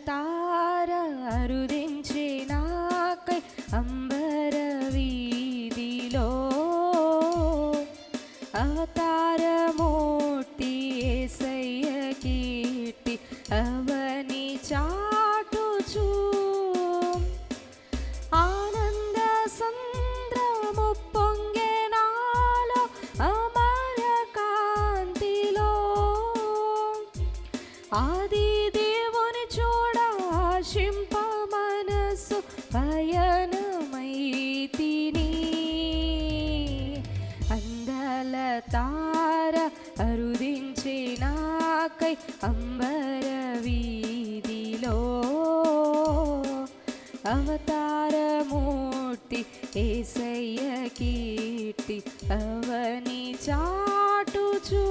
తార అరుదించే నాకై అంబర వీధిలో అవతారమూర్తి యేసయ్య కీర్తి అవని చాటుచు ఆనంద సంద్రము పొంగే నాలో అమర కాంతిలో ఆది దేవుని చూడ ఆశింప మనసు పయనమైతిని అందల తార అరుదించే నాకై అంబర వీధిలో అవతారమూర్తి యేసయ్య కీర్తి అవని చాటుచు